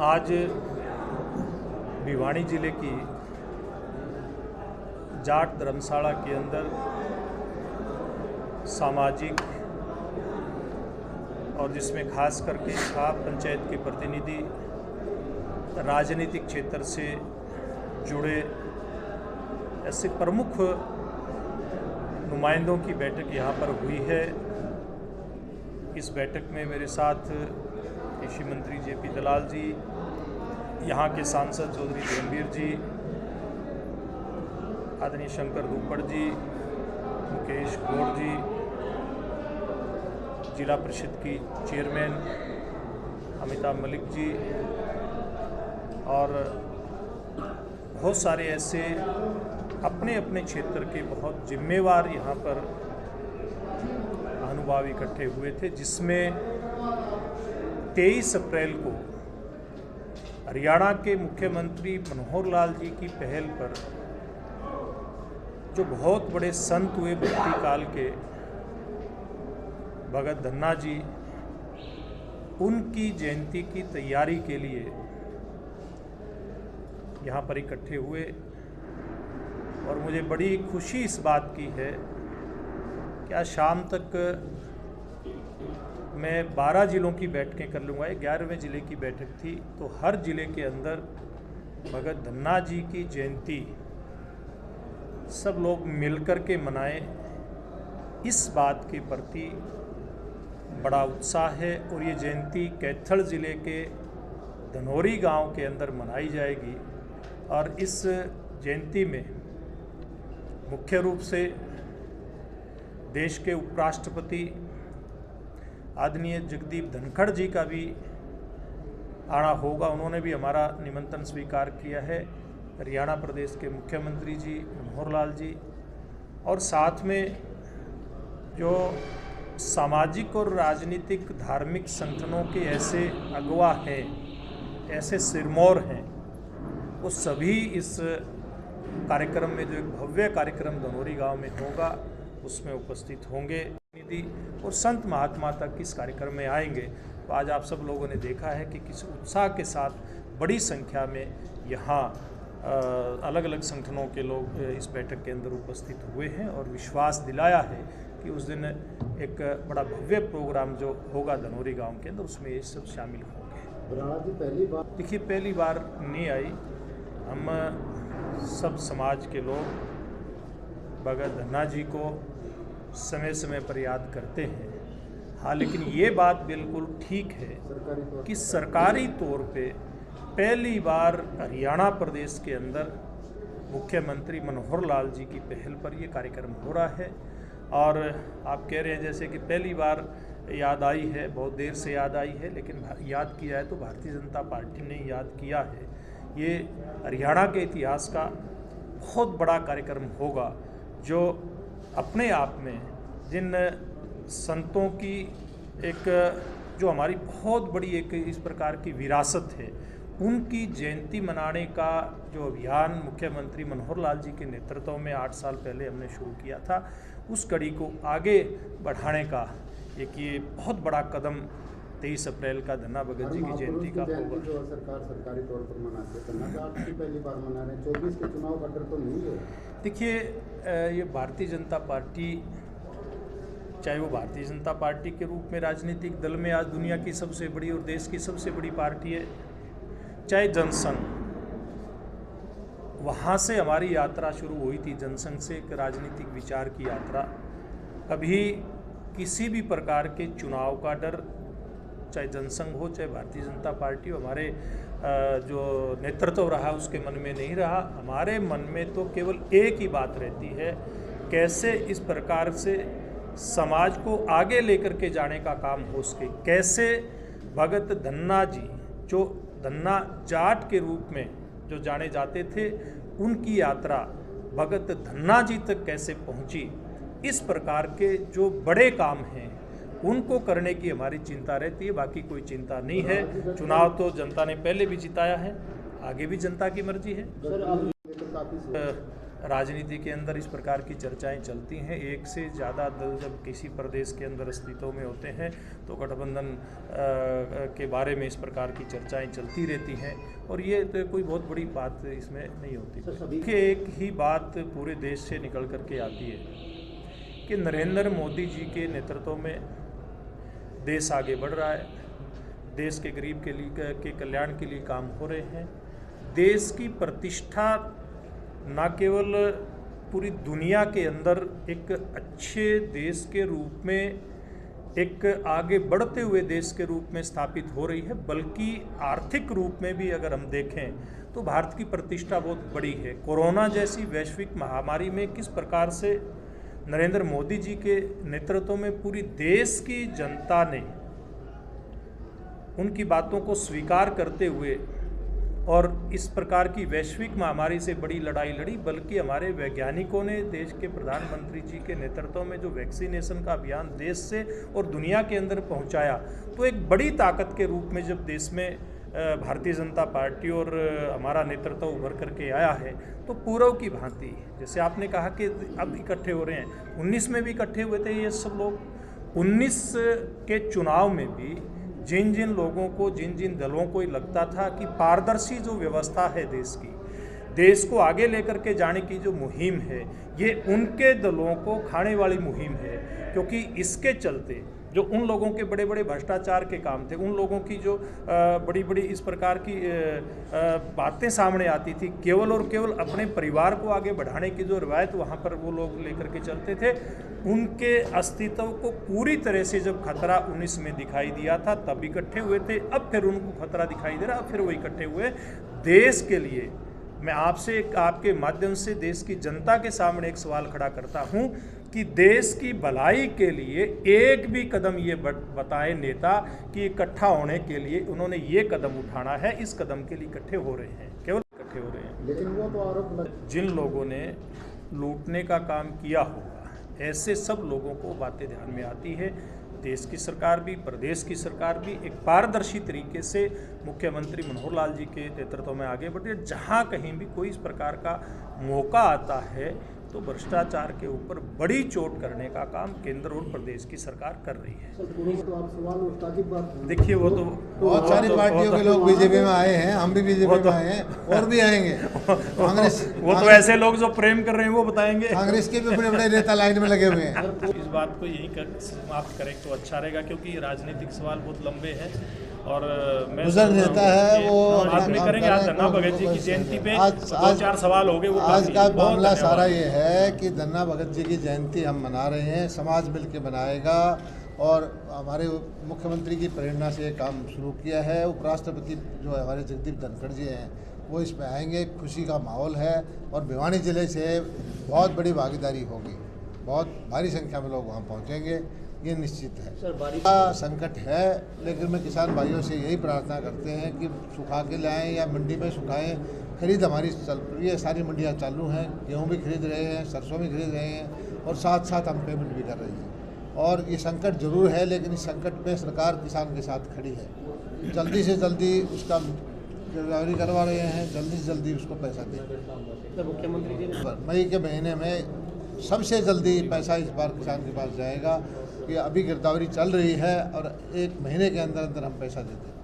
आज भिवानी जिले की जाट धर्मशाला के अंदर सामाजिक और जिसमें खास करके खाप पंचायत के प्रतिनिधि राजनीतिक क्षेत्र से जुड़े ऐसे प्रमुख नुमाइंदों की बैठक यहाँ पर हुई है। इस बैठक में मेरे साथ कृषि मंत्री जेपी दलाल जी, यहाँ के सांसद चौधरी धर्मवीर जी, आदरणीय शंकर धूपड़ जी, मुकेश गौड़ जी, जिला परिषद की चेयरमैन अमिताभ मलिक जी और बहुत सारे ऐसे अपने अपने क्षेत्र के बहुत जिम्मेवार यहाँ पर महानुभाव इकट्ठे हुए थे, जिसमें 23 अप्रैल को हरियाणा के मुख्यमंत्री मनोहर लाल जी की पहल पर जो बहुत बड़े संत हुए भक्ति काल के भगत धन्ना जी, उनकी जयंती की तैयारी के लिए यहाँ पर इकट्ठे हुए। और मुझे बड़ी खुशी इस बात की है कि आज शाम तक मैं 12 जिलों की बैठकें कर लूँगा। 11वें ज़िले की बैठक थी, तो हर ज़िले के अंदर भगत धन्ना जी की जयंती सब लोग मिलकर के मनाएं, इस बात के प्रति बड़ा उत्साह है। और ये जयंती कैथल ज़िले के धनौरी गांव के अंदर मनाई जाएगी। और इस जयंती में मुख्य रूप से देश के उपराष्ट्रपति आदरणीय जगदीप धनखड़ जी का भी आना होगा। उन्होंने भी हमारा निमंत्रण स्वीकार किया है। हरियाणा प्रदेश के मुख्यमंत्री जी मनोहर लाल जी, और साथ में जो सामाजिक और राजनीतिक धार्मिक संगठनों के ऐसे अगुवा हैं, ऐसे सिरमौर हैं, वो सभी इस कार्यक्रम में, जो एक भव्य कार्यक्रम धनौरी गांव में होगा, उसमें उपस्थित होंगे। निधि और संत महात्मा तक इस कार्यक्रम में आएंगे। तो आज आप सब लोगों ने देखा है कि किस उत्साह के साथ बड़ी संख्या में यहाँ अलग अलग संगठनों के लोग इस बैठक के अंदर उपस्थित हुए हैं और विश्वास दिलाया है कि उस दिन एक बड़ा भव्य प्रोग्राम जो होगा धनौरी गांव के अंदर, उसमें ये सब शामिल होंगे। पहली बार देखिए, पहली बार नहीं आई। हम सब समाज के लोग भगत धन्ना जी को समय समय पर याद करते हैं। हाँ, लेकिन ये बात बिल्कुल ठीक है कि सरकारी तौर पे पहली बार हरियाणा प्रदेश के अंदर मुख्यमंत्री मनोहर लाल जी की पहल पर ये कार्यक्रम हो रहा है। और आप कह रहे हैं जैसे कि पहली बार याद आई है, बहुत देर से याद आई है, लेकिन याद किया है तो भारतीय जनता पार्टी ने याद किया है। ये हरियाणा के इतिहास का बहुत बड़ा कार्यक्रम होगा, जो अपने आप में जिन संतों की एक जो हमारी बहुत बड़ी एक इस प्रकार की विरासत है, उनकी जयंती मनाने का जो अभियान मुख्यमंत्री मनोहर लाल जी के नेतृत्व में 8 साल पहले हमने शुरू किया था, उस कड़ी को आगे बढ़ाने का एक ये बहुत बड़ा कदम 23 अप्रैल का धन्ना भगत जी की जयंती का होगा। जो सरकार सरकारी तौर पर मनाती है, धन्ना की पहली बार मना रहे हैं। 24 के चुनाव का डर तो नहीं है? देखिए, ये भारतीय जनता पार्टी, चाहे वो भारतीय जनता पार्टी के रूप में राजनीतिक दल में आज दुनिया की सबसे बड़ी और देश की सबसे बड़ी पार्टी है, चाहे जनसंघ, वहाँ से हमारी यात्रा शुरू हुई थी। जनसंघ से एक राजनीतिक विचार की यात्रा। कभी किसी भी प्रकार के चुनाव का डर, चाहे जनसंघ हो चाहे भारतीय जनता पार्टी हो, हमारे जो नेतृत्व रहा उसके मन में नहीं रहा। हमारे मन में तो केवल एक ही बात रहती है, कैसे इस प्रकार से समाज को आगे लेकर के जाने का काम हो सके, कैसे भगत धन्ना जी, जो धन्ना जाट के रूप में जो जाने जाते थे, उनकी यात्रा भगत धन्ना जी तक कैसे पहुंची। इस प्रकार के जो बड़े काम हैं उनको करने की हमारी चिंता रहती है, बाकी कोई चिंता नहीं है। चुनाव तो जनता ने पहले भी जिताया है, आगे भी जनता की मर्जी है। राजनीति के अंदर इस प्रकार की चर्चाएं चलती हैं। एक से ज़्यादा दल जब किसी प्रदेश के अंदर अस्तित्व में होते हैं तो गठबंधन के बारे में इस प्रकार की चर्चाएं चलती रहती हैं, और ये तो कोई बहुत बड़ी बात इसमें नहीं होती। कि एक ही बात पूरे देश से निकल करके आती है कि नरेंद्र मोदी जी के नेतृत्व में देश आगे बढ़ रहा है, देश के गरीब के लिए के कल्याण के लिए काम हो रहे हैं। देश की प्रतिष्ठा न केवल पूरी दुनिया के अंदर एक अच्छे देश के रूप में, एक आगे बढ़ते हुए देश के रूप में स्थापित हो रही है, बल्कि आर्थिक रूप में भी अगर हम देखें तो भारत की प्रतिष्ठा बहुत बड़ी है। कोरोना जैसी वैश्विक महामारी में किस प्रकार से नरेंद्र मोदी जी के नेतृत्व में पूरी देश की जनता ने उनकी बातों को स्वीकार करते हुए और इस प्रकार की वैश्विक महामारी से बड़ी लड़ाई लड़ी, बल्कि हमारे वैज्ञानिकों ने देश के प्रधानमंत्री जी के नेतृत्व में जो वैक्सीनेशन का अभियान देश से और दुनिया के अंदर पहुंचाया, तो एक बड़ी ताकत के रूप में जब देश में भारतीय जनता पार्टी और हमारा नेतृत्व उभर करके आया है, तो पूर्व की भांति जैसे आपने कहा कि अब इकट्ठे हो रहे हैं, 19 में भी इकट्ठे हुए थे ये सब लोग। 19 के चुनाव में भी जिन जिन लोगों को, जिन जिन दलों को लगता था कि पारदर्शी जो व्यवस्था है देश की, देश को आगे लेकर के जाने की जो मुहिम है, ये उनके दलों को खाने वाली मुहिम है। क्योंकि इसके चलते जो उन लोगों के बड़े बड़े भ्रष्टाचार के काम थे, उन लोगों की जो बड़ी बड़ी इस प्रकार की बातें सामने आती थी, केवल और केवल अपने परिवार को आगे बढ़ाने की जो रवायत वहाँ पर वो लोग लेकर के चलते थे, उनके अस्तित्व को पूरी तरह से जब खतरा 19 में दिखाई दिया था तब इकट्ठे हुए थे। अब फिर उनको खतरा दिखाई दे रहा, अब फिर वो इकट्ठे हुए देश के लिए। मैं आपसे, आपके माध्यम से देश की जनता के सामने एक सवाल खड़ा करता हूं कि देश की भलाई के लिए एक भी कदम ये बताएं नेता कि इकट्ठा होने के लिए उन्होंने ये कदम उठाना है, इस कदम के लिए इकट्ठे हो रहे हैं, केवल इकट्ठे हो रहे हैं। लेकिन वो तो आरोप जिन लोगों ने लूटने का काम किया होगा, ऐसे सब लोगों को बातें ध्यान में आती है। देश की सरकार भी, प्रदेश की सरकार भी एक पारदर्शी तरीके से मुख्यमंत्री मनोहर लाल जी के नेतृत्व में आगे बढ़ रही है। जहाँ कहीं भी कोई इस प्रकार का मौका आता है तो भ्रष्टाचार के ऊपर बड़ी चोट करने का काम केंद्र और प्रदेश की सरकार कर रही है। देखिए वो तो बहुत सारी पार्टियों के लोग बीजेपी में आए हैं, हम भी बीजेपी में आए हैं और भी आएंगे। कांग्रेस वो तो ऐसे लोग जो प्रेम कर रहे हैं वो बताएंगे। कांग्रेस के भी बड़े बड़े नेता लाइन में लगे हुए हैं। इस बात को यही समाप्त करें तो अच्छा रहेगा, क्योंकि राजनीतिक सवाल बहुत लंबे हैं और मैं बुजुर्ग नेता है वो बाद में करेंगे। आज धन्ना भगत जी की जयंती पे आज 2-4 सवाल हो गए। वो आज का मामला सारा ये है कि धन्ना भगत जी की जयंती हम मना रहे हैं, समाज मिल के मनाएगा और हमारे मुख्यमंत्री की प्रेरणा से ये काम शुरू किया है। उपराष्ट्रपति जो हमारे जगदीप धनखड़ जी हैं वो इसमें आएंगे, खुशी का माहौल है और भिवानी जिले से बहुत बड़ी भागीदारी होगी, बहुत भारी संख्या में लोग वहाँ पहुँचेंगे, ये निश्चित है। सर बारिश का संकट है, लेकिन मैं किसान भाइयों से यही प्रार्थना करते हैं कि सुखा के लाएं या मंडी में सुखाएं। खरीद हमारी चल रही है, सारी मंडियां चालू हैं, गेहूं भी खरीद रहे हैं, सरसों भी खरीद रहे हैं और साथ साथ हम पेमेंट भी कर रहे हैं। और ये संकट जरूर है, लेकिन इस संकट में सरकार किसान के साथ खड़ी है। जल्दी से जल्दी उसका गिरदावरी करवा रहे हैं, जल्दी से जल्दी उसको पैसा दें। मुख्यमंत्री जी मई के महीने में सबसे जल्दी पैसा इस बार किसान के पास जाएगा कि अभी गिरदावरी चल रही है और 1 महीने के अंदर अंदर हम पैसा देते हैं।